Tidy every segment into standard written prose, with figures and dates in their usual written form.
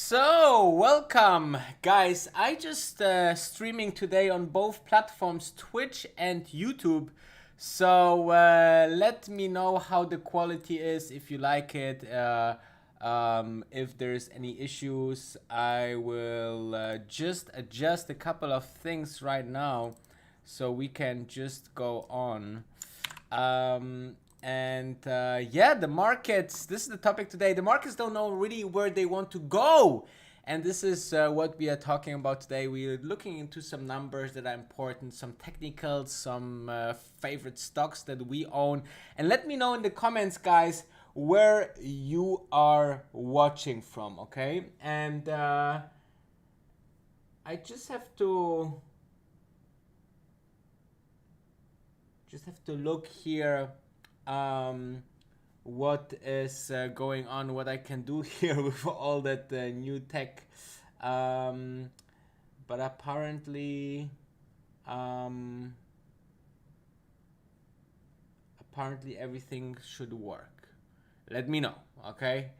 So, welcome guys. I just streaming today on both platforms, Twitch and YouTube. So, let me know how the quality is, if you like it. If there's any issues, I will just adjust a couple of things right now so we can just go on. Yeah, the markets, this is the topic today. The markets don't know really where they want to go. And this is what we are talking about today. We're looking into some numbers that are important, some technicals, some favorite stocks that we own. And let me know in the comments, guys, where you are watching from, okay? And I just have to look here what is going on, what I can do here with all that new tech, but apparently everything should work. Let me know, okay?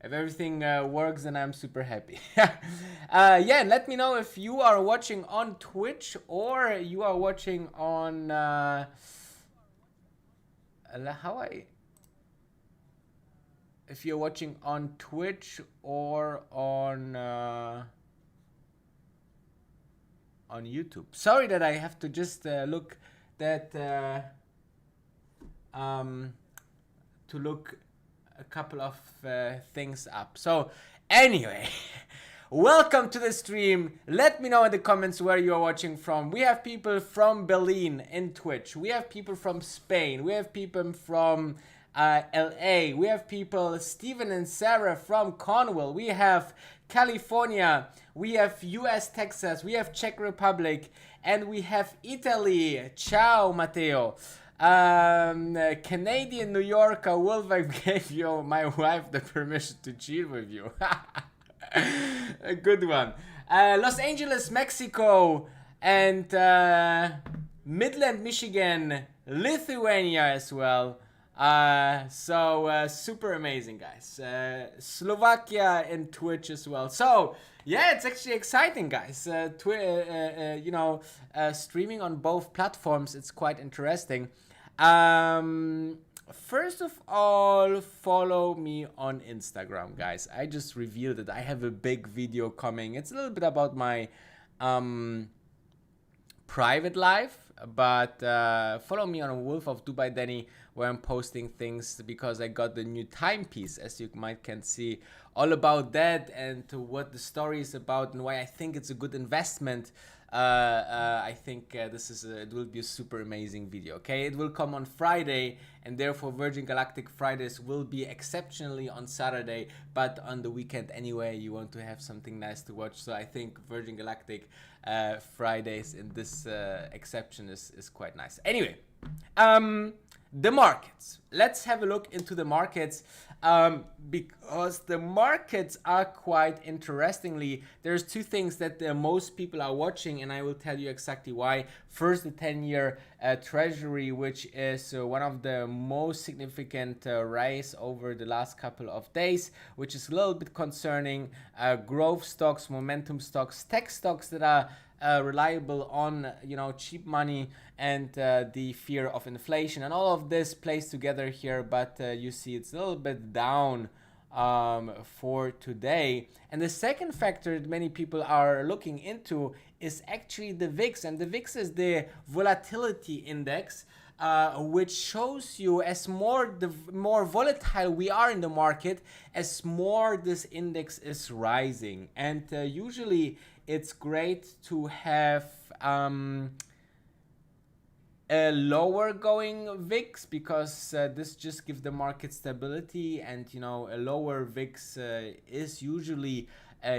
If everything works, then I'm super happy. Yeah, and let me know if you are watching on Twitch or you are watching on if you're watching on Twitch or on YouTube. Sorry that I have to just look that to look a couple of things up. So anyway, welcome to the stream. Let me know in the comments where you are watching from. We have people from Berlin in Twitch. We have people from Spain. We have people from LA. We have people, Steven and Sarah from Cornwall. We have California. We have US, Texas. We have Czech Republic. And we have Italy. Ciao, Matteo. Canadian New Yorker. Wolf, I gave my wife the permission to cheat with you. A good one. Los Angeles, Mexico, and Midland, Michigan, Lithuania as well. So super amazing, guys. Slovakia and Twitch as well. So yeah, it's actually exciting, guys. Streaming on both platforms, it's quite interesting. First of all, follow me on Instagram, guys. I just revealed that I have a big video coming. It's a little bit about my private life, but follow me on Wolf of Dubai Denny, where I'm posting things because I got the new timepiece, as you can see, all about that and what the story is about and why I think it's a good investment. I think it will be a super amazing video. Okay, it will come on Friday, and therefore Virgin Galactic Fridays will be exceptionally on Saturday, but on the weekend anyway, you want to have something nice to watch. So I think Virgin Galactic Fridays in this exception is quite nice. Anyway, the markets. Let's have a look into the markets, because the markets are quite interestingly. There's two things that most people are watching, and I will tell you exactly why. First, the 10-year treasury, which is one of the most significant rise over the last couple of days, which is a little bit concerning. Growth stocks, momentum stocks, tech stocks that are reliable on cheap money, and the fear of inflation, and all of this plays together here. But you see it's a little bit down for today. And the second factor that many people are looking into is actually the VIX, and the VIX is the volatility index. which shows you as the more volatile we are in the market, as more this index is rising. And usually it's great to have a lower going VIX, because this just gives the market stability, and a lower VIX is usually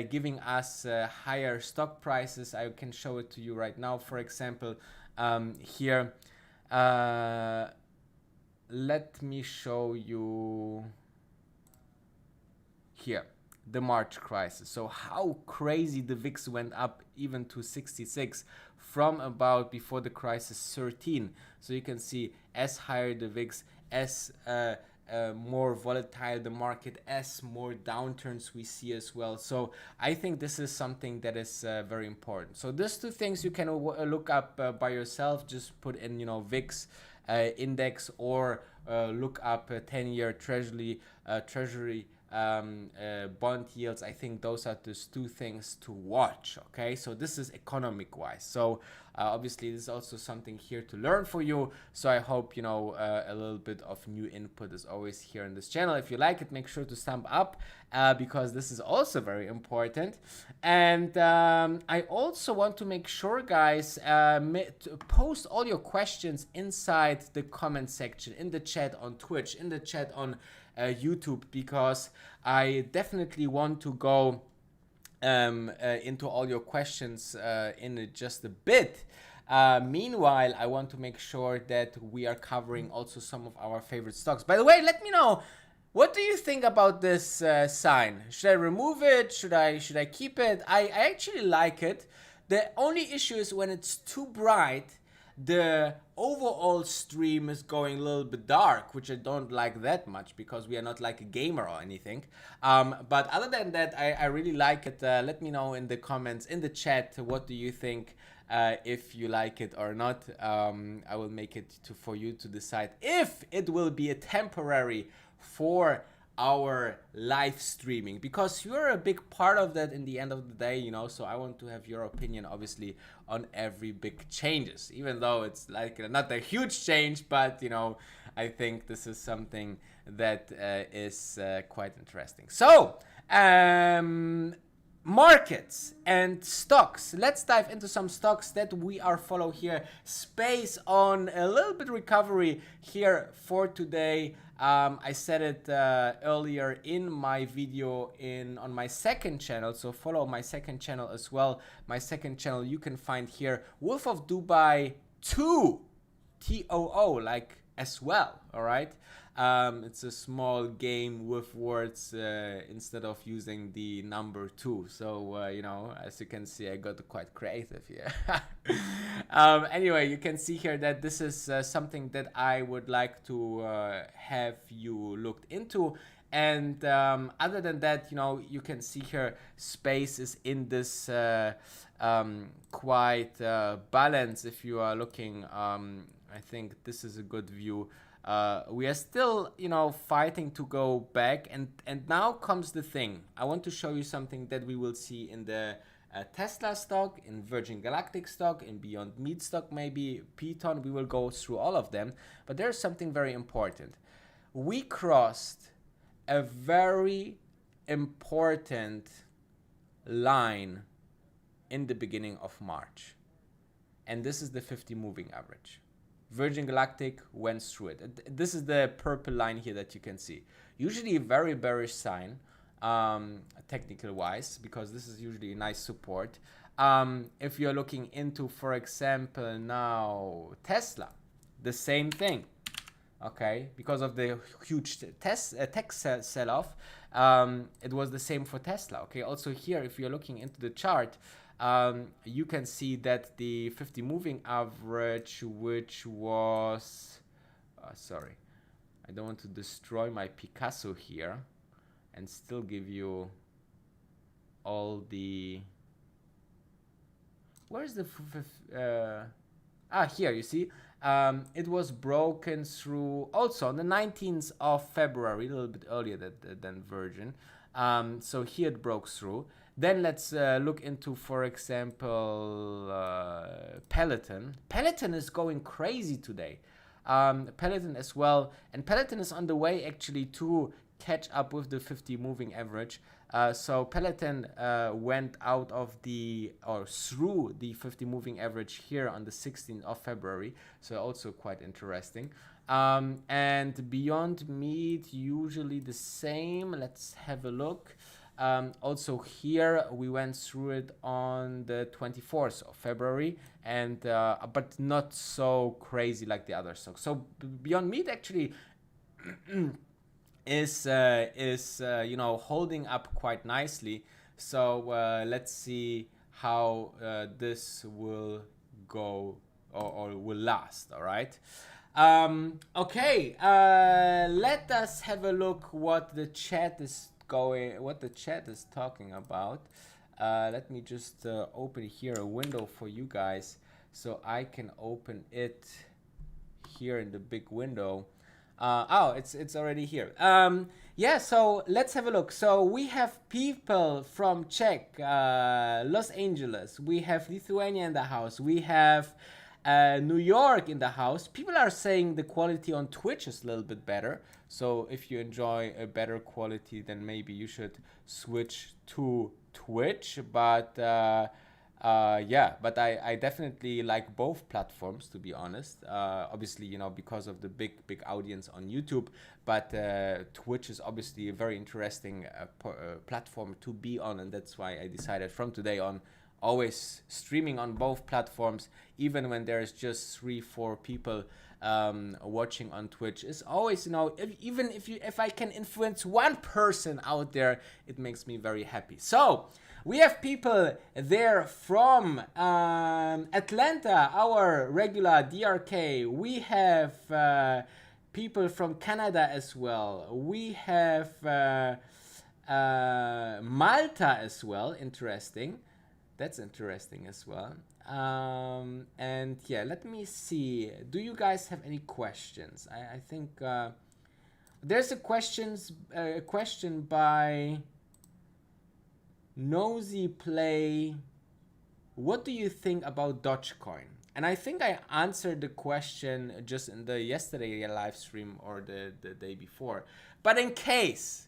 giving us higher stock prices. I can show it to you right now. For example, here, let me show you here the March crisis. So how crazy the VIX went up even to 66 from about before the crisis 13. So you can see as higher the VIX, as more volatile the market, as more downturns we see as well. So I think this is something that is very important. So these two things you can look up by yourself. Just put in VIX index, or look up 10-year treasury bond yields. I think those are just two things to watch. Okay, so this is economic wise. So obviously this is also something here to learn for you. So I hope a little bit of new input is always here in this channel. If you like it, make sure to thumb up, because this is also very important. And I also want to make sure, guys, to post all your questions inside the comment section, in the chat on Twitch, in the chat on YouTube, because I definitely want to go into all your questions in just a bit. Meanwhile, I want to make sure that we are covering also some of our favorite stocks. By the way, let me know, what do you think about this sign? Should I remove it? Should I keep it? I actually like it. The only issue is when it's too bright, the overall stream is going a little bit dark, which I don't like that much, because we are not like a gamer or anything. But other than that, I really like it. Let me know in the comments, in the chat, what do you think, if you like it or not. I will make it for you to decide if it will be a temporary for our live streaming, because you're a big part of that in the end of the day, so I want to have your opinion obviously on every big changes, even though it's like not a huge change, but I think this is something that is quite interesting. So markets and stocks. Let's dive into some stocks that we are follow here. Space on a little bit recovery here for today. I said it earlier in my video on my second channel, so follow my second channel as well. My second channel you can find here, Wolf of Dubai 2, TOO, like as well. All right. It's a small game with words instead of using the number 2. So, as you can see, I got quite creative here. Anyway, you can see here that this is something that I would like to have you looked into. And other than that, you can see here, space is in this quite balance. If you are looking, I think this is a good view. We are still, fighting to go back, and now comes the thing. I want to show you something that we will see in the Tesla stock, in Virgin Galactic stock, in Beyond Meat stock, maybe Piton. We will go through all of them, but there's something very important. We crossed a very important line in the beginning of March, and this is the 50 moving average. Virgin Galactic went through it. This is the purple line here that you can see. Usually a very bearish sign, technical wise, because this is usually a nice support. If you're looking into, for example, now Tesla, the same thing. Okay, because of the huge tech sell-off, it was the same for Tesla. Okay, also here, if you're looking into the chart, you can see that the 50 moving average, which was, sorry, I don't want to destroy my Picasso here and still give you all the, where's the, here you see, it was broken through also on the 19th of February, a little bit earlier than Virgin. So here it broke through. Then let's look into, for example, Peloton. Peloton is going crazy today. Peloton as well, and Peloton is on the way actually to catch up with the 50 moving average. So Peloton went out of through the 50 moving average here on the 16th of February. So also quite interesting. And Beyond Meat, usually the same. Let's have a look. Also here we went through it on the 24th of February, and but not so crazy like the other stocks. So Beyond Meat actually is holding up quite nicely. So let's see how this will go or will last. All right. Okay. Let us have a look what the chat is talking about. Let me just open here a window for you guys so I can open it here in the big window. It's already here. Yeah, so let's have a look. So we have people from Czech, Los Angeles. We have Lithuania in the house. We have New York in the house. People are saying the quality on Twitch is a little bit better. So if you enjoy a better quality, then maybe you should switch to Twitch. But but I definitely like both platforms, to be honest. Obviously, because of the big audience on YouTube, but Twitch is obviously a very interesting platform to be on, and that's why I decided from today on always streaming on both platforms, even when there's just 3-4 people watching on Twitch. Is always, if I can influence one person out there, it makes me very happy. So we have people there from Atlanta, our regular DRK. We have people from Canada as well. We have Malta as well. Interesting. That's interesting as well. And yeah, let me see. Do you guys have any questions? I think there's a question by Nosy Play. What do you think about Dogecoin? And I think I answered the question just in the yesterday live stream or the day before. But in case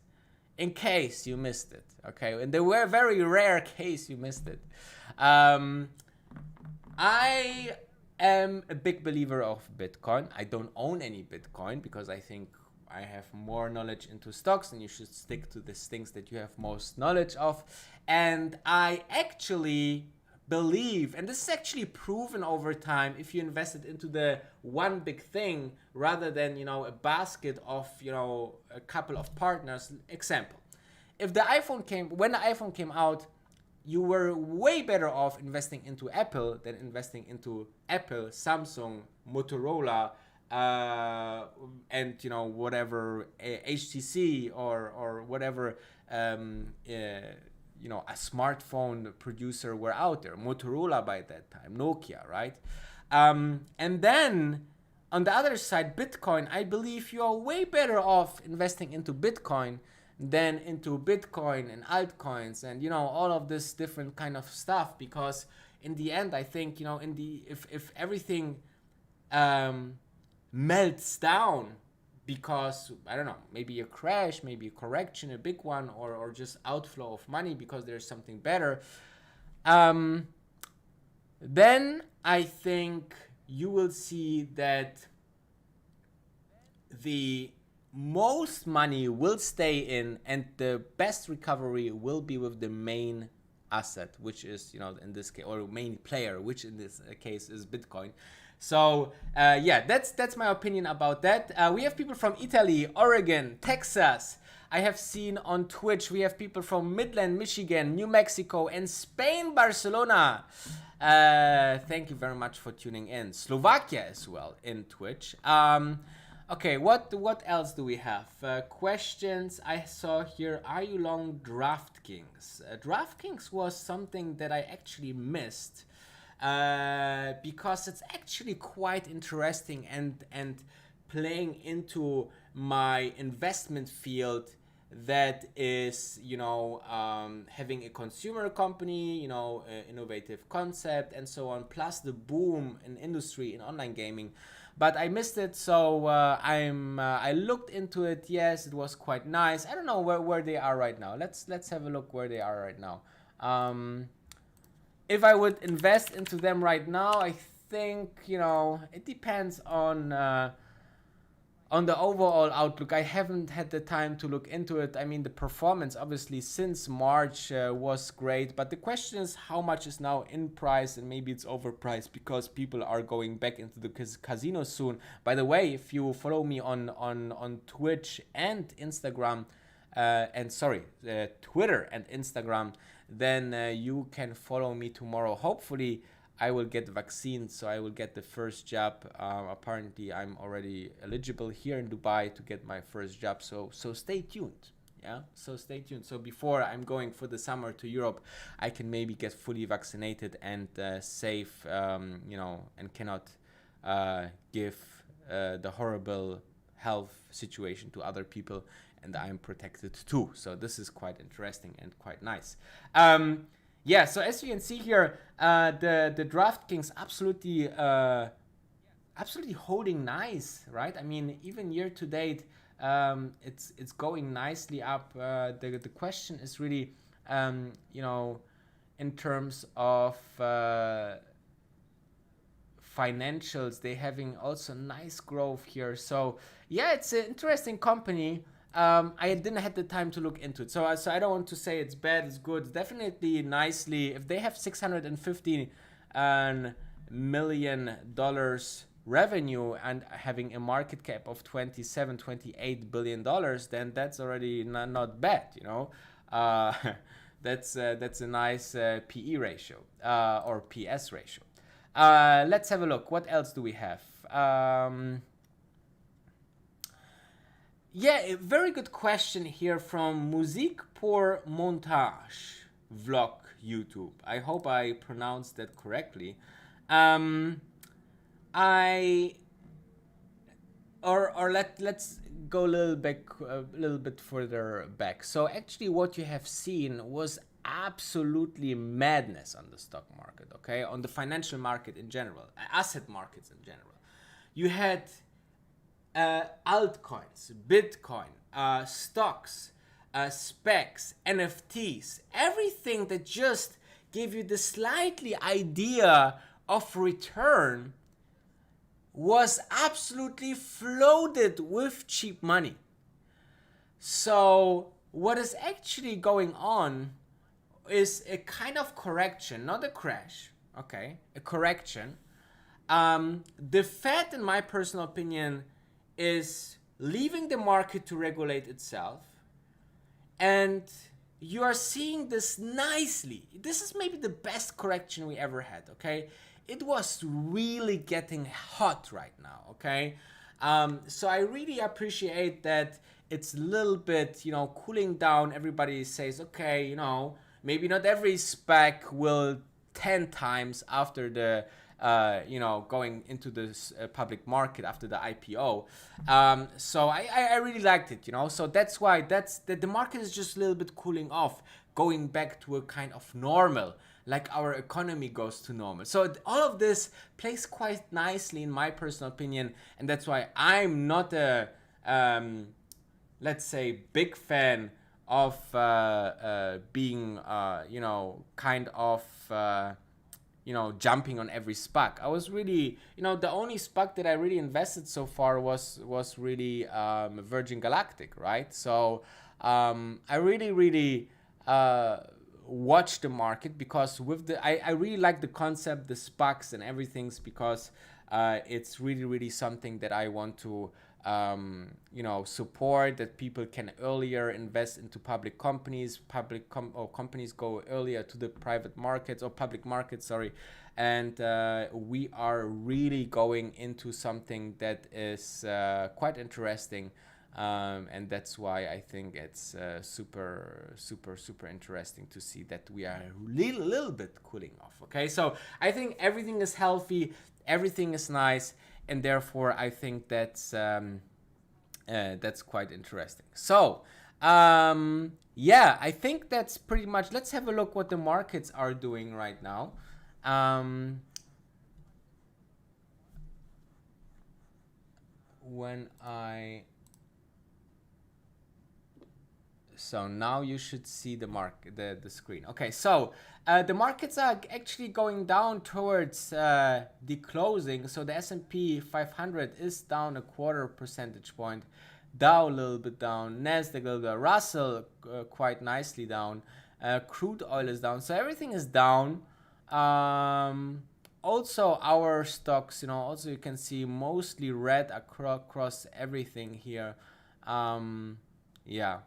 you missed it, okay, in the very rare case you missed it, I am a big believer of Bitcoin. I don't own any Bitcoin because I think I have more knowledge into stocks, and you should stick to the things that you have most knowledge of. And I actually believe, and this is actually proven over time, if you invested into the one big thing rather than a basket of a couple of partners. Example, when the iPhone came out, you were way better off investing into Apple than investing into Apple, Samsung, Motorola, and whatever HTC or whatever a smartphone producer were out there. Motorola by that time, Nokia, right? And then on the other side, Bitcoin, I believe you are way better off investing into Bitcoin than into Bitcoin and altcoins and all of this different kind of stuff, because in the end I think if everything melts down because I don't know, maybe a crash, maybe a correction, a big one, or just outflow of money because there's something better, then I think you will see that the most money will stay in and the best recovery will be with the main asset, which is in this case, or main player, which in this case is Bitcoin. So that's my opinion about that. We have people from Italy, Oregon, Texas. I have seen on Twitch we have people from Midland, Michigan, New Mexico, and Spain, Barcelona. Thank you very much for tuning in. Slovakia as well in Twitch. Okay, what else do we have? Questions I saw here. Are you long DraftKings? DraftKings was something that I actually missed because it's actually quite interesting and playing into my investment field that is, having a consumer company, innovative concept and so on, plus the boom in industry in online gaming. but I missed it. So I looked into it. Yes, it was quite nice. I don't know where they are right now. Let's have a look where they are right now. If I would invest into them right now, I think, it depends on the overall outlook. I haven't had the time to look into it. I mean, the performance obviously since March was great, but the question is how much is now in price, and maybe it's overpriced because people are going back into the casino soon. By the way, if you follow me on Twitch and Instagram, Twitter and Instagram, then you can follow me tomorrow. Hopefully I will get the vaccine, so I will get the first jab. Apparently, I'm already eligible here in Dubai to get my first jab. So stay tuned. Yeah, so stay tuned. So before I'm going for the summer to Europe, I can maybe get fully vaccinated and safe, and cannot give the horrible health situation to other people, and I'm protected too. So this is quite interesting and quite nice. Yeah, so as you can see here, the DraftKings absolutely holding nice, right? I mean, even year to date, it's going nicely up. The question is really, in terms of financials, they having also nice growth here. So yeah, it's an interesting company. I didn't have the time to look into it, so I don't want to say it's bad, it's good. It's definitely nicely. If they have $650 million revenue and having a market cap of $28 billion, then that's already not bad, that's a nice PE ratio or PS ratio. Let's have a look. What else do we have? Yeah, a very good question here from Musique pour Montage vlog YouTube. I hope I pronounced that correctly. Let's go a little bit further back. So actually, what you have seen was absolutely madness on the stock market. Okay, on the financial market in general, asset markets in general. You had altcoins, Bitcoin, stocks, specs, NFTs, everything that just gave you the slightly idea of return was absolutely flooded with cheap money. So what is actually going on is a kind of correction, not a crash, okay, a correction. The Fed, in my personal opinion, is leaving the market to regulate itself, and you are seeing this nicely. This is maybe the best correction we ever had, okay? It was really getting hot right now, okay? So I really appreciate that it's a little bit, cooling down. Everybody says, okay, maybe not every SPAC will 10 times after the going into this public market after the IPO. So I really liked it, so that's why the market is just a little bit cooling off, going back to a kind of normal, like our economy goes to normal. So all of this plays quite nicely in my personal opinion, and that's why I'm not a let's say big fan of being kind of jumping on every SPAC. I was really, the only SPAC that I really invested so far was really Virgin Galactic, right? So I really watch the market, because with I really like the concept, the SPACs and everything, because it's really something that I want to support, that people can earlier invest into public companies, companies go earlier to the private markets or public markets, sorry. And we are really going into something that is quite interesting. And that's why I think it's super interesting to see that we are a little bit cooling off. Okay, so I think everything is healthy, everything is nice, and therefore I think that's quite interesting. So yeah, I think that's pretty much. Let's have a look what the markets are doing right now. when I, so now you should see the the screen. Okay, so the markets are actually going down towards the closing. So the S&P 500 is down a quarter percentage point, Dow a little bit down, Nasdaq a little bit, Russell quite nicely down, crude oil is down, so everything is down. Also our stocks, you know, also you can see mostly red across everything here. Yeah,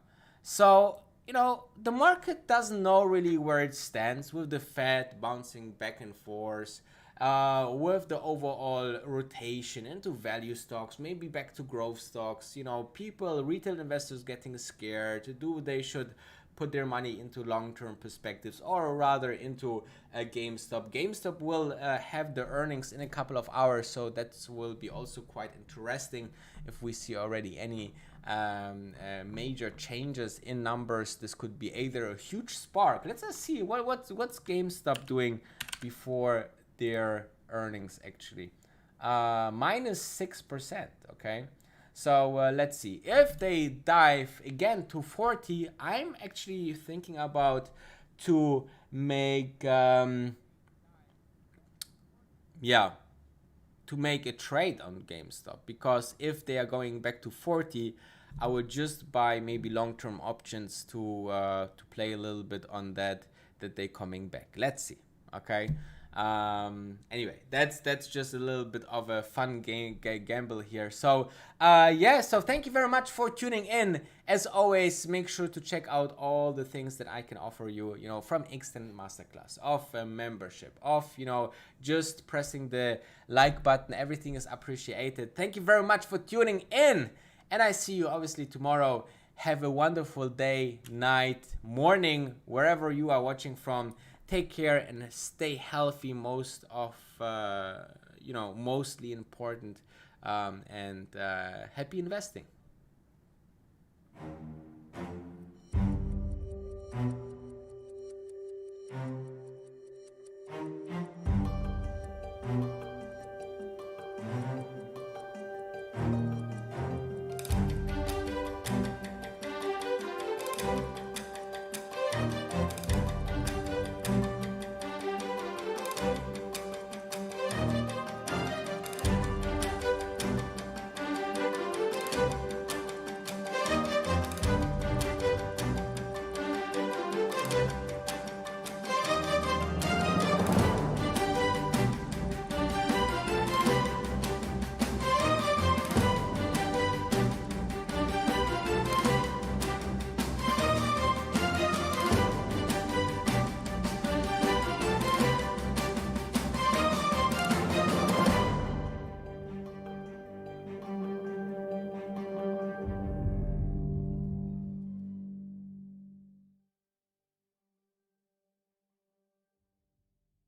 so you know the market doesn't know really where it stands, with the Fed bouncing back and forth, with the overall rotation into value stocks, maybe back to growth stocks. You know, people, retail investors getting scared. Do they should put their money into long-term perspectives, or rather into GameStop? GameStop will have the earnings in a couple of hours, so that will be also quite interesting if we see already any major changes in numbers. This could be either a huge spark. Let's just see what's GameStop doing before their earnings actually. Minus 6%. Okay. So let's see. If they dive again to 40, I'm actually thinking about to make yeah, to make a trade on GameStop, because if they are going back to 40, I would just buy maybe long-term options to play a little bit on that they coming back. Let's see. Okay. Anyway, that's just a little bit of a fun gamble here. So yeah, so thank you very much for tuning in. As always, make sure to check out all the things that I can offer you, you know, from extended masterclass, of a membership, of, you know, just pressing the like button. Everything is appreciated. Thank you very much for tuning in, and I see you obviously tomorrow. Have a wonderful day, night, morning, wherever you are watching from. Take care and stay healthy, most of you know, mostly important, and happy investing.